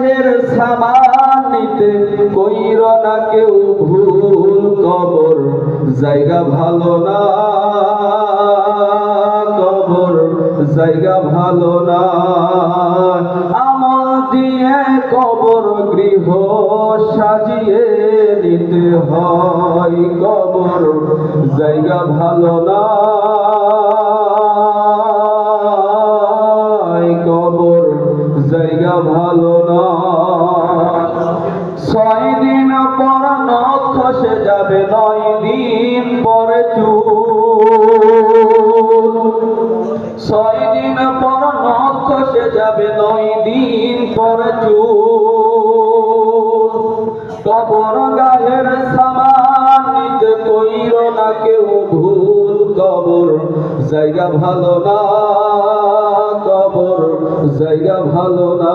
গায়ের সামান নিতে কইর না কেউ ভুল, কবর জায়গা ভালো না, কবর জায়গা ভালো না। আমল দিয়ে কবর গৃহ সাজিয়ে নিতে হয়, কবর জায়গা ভালো না, কবর জায়গা ভালো না। 6 দিন পর নখ খসে যাবে, 9 দিন পরে চুল। 6 দিন পর নখ খসে যাবে, 9 দিন পরে চুল। কবর গায়ের সামান নিতে কইর না কেউ ভুল, কবর জায়গা ভালো না, কবর জায়গা ভালো না।